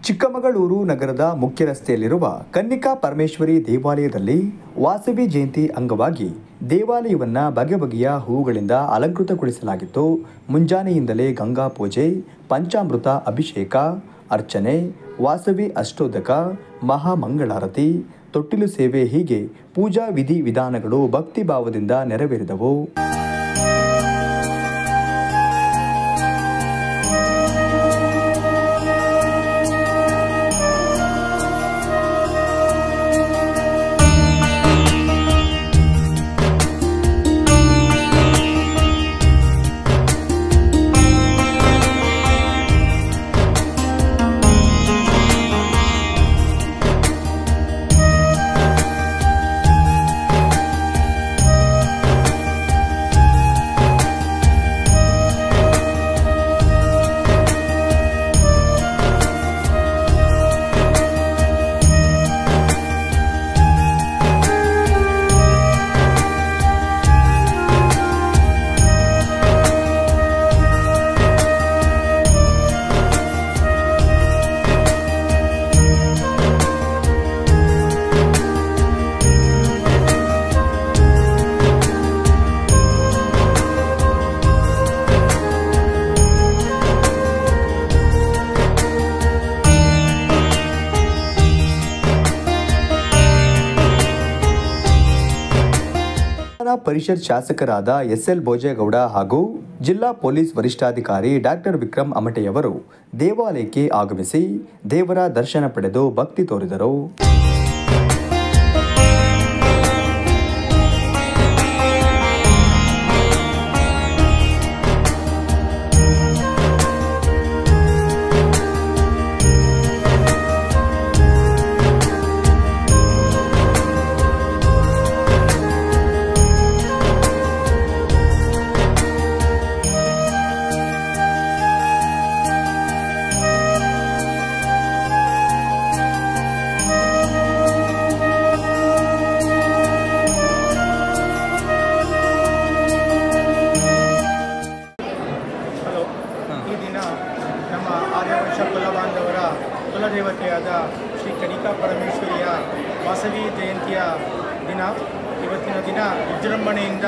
ಚಿಕ್ಕಮಗಳೂರು ನಗರದ ಮುಖ್ಯ ರಸ್ತೆಯಲ್ಲಿರುವ ಕನ್ನಿಕಾ ಪರಮೇಶ್ವರಿ ದೇವಾಲಯದಲ್ಲಿ ವಾಸವಿ ಜಯಂತಿ ಅಂಗವಾಗಿ ದೇವಾಲಯವನ್ನು ಬಗೆ ಬಗೆಯ ಹೂವುಗಳಿಂದ ಅಲಂಕೃತಗೊಳಿಸಲಾಗಿತ್ತು. ಮುಂಜಾನೆಯಿಂದಲೇ ಗಂಗಾ ಪೂಜೆ, ಪಂಚಾಮೃತ ಅಭಿಷೇಕ, ಅರ್ಚನೆ, ವಾಸವಿ ಅಷ್ಟೋದಕ, ಮಹಾಮಂಗಳಾರತಿ, ತೊಟ್ಟಿಲು ಸೇವೆ ಹೀಗೆ ಪೂಜಾ ವಿಧಿ ವಿಧಾನಗಳು ಭಕ್ತಿಭಾವದಿಂದ ನೆರವೇರಿದವು. ಪರಿಷತ್ ಶಾಸಕರಾದ ಎಸ್.ಎಲ್. ಭೋಜೇಗೌಡ ಹಾಗೂ ಜಿಲ್ಲಾ ಪೊಲೀಸ್ ವರಿಷ್ಠಾಧಿಕಾರಿ ಡಾಕ್ಟರ್ ವಿಕ್ರಮ್ ಅಮಟೆಯವರು ದೇವಾಲಯಕ್ಕೆ ಆಗಮಿಸಿ ದೇವರ ದರ್ಶನ ಪಡೆದು ಭಕ್ತಿ ತೋರಿದರು. ಕುಲಬಾಂಧವರ ಕುಲದೇವತೆಯಾದ ಶ್ರೀ ಕನ್ನಿಕಾ ಪರಮೇಶ್ವರಿಯ ವಾಸವಿ ಜಯಂತಿಯ ದಿನ. ಇವತ್ತಿನ ದಿನ ವಿಜೃಂಭಣೆಯಿಂದ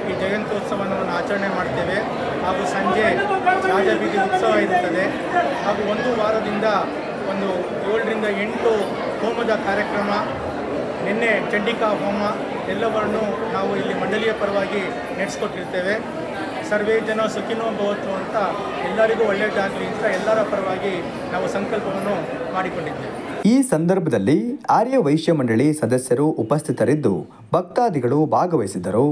ಈ ಜಯಂತ್ಯೋತ್ಸವವನ್ನು ಆಚರಣೆ ಮಾಡ್ತೇವೆ. ಹಾಗೂ ಸಂಜೆ ರಾಜಬೀದಿ ಉತ್ಸವ ಇರುತ್ತದೆ. ಹಾಗೂ ಒಂದು ವಾರದಿಂದ 7 ರಿಂದ 8 ಹೋಮದ ಕಾರ್ಯಕ್ರಮ, ನಿನ್ನೆ ಚಂಡಿಕಾ ಹೋಮ ಎಲ್ಲವನ್ನೂ ನಾವು ಇಲ್ಲಿ ಮಂಡಳಿಯ ಪರವಾಗಿ ನಡೆಸಿಕೊಟ್ಟಿರ್ತೇವೆ. ಸರ್ವೇ ಜನ ಸುಖಿನೋ ಭವತು ಅಂತ ಎಲ್ಲರಿಗೂ ಒಳ್ಳೆಯದಾಗಲಿ ಅಂತ ಎಲ್ಲರ ಪರವಾಗಿ ನಾವು ಸಂಕಲ್ಪವನ್ನು ಮಾಡಿಕೊಂಡಿದ್ದೇವೆ. ಈ ಸಂದರ್ಭದಲ್ಲಿ ಆರ್ಯ ವೈಶ್ಯ ಮಂಡಳಿ ಸದಸ್ಯರು ಉಪಸ್ಥಿತರಿದ್ದು ಭಕ್ತಾದಿಗಳು ಭಾಗವಹಿಸಿದ್ದರು.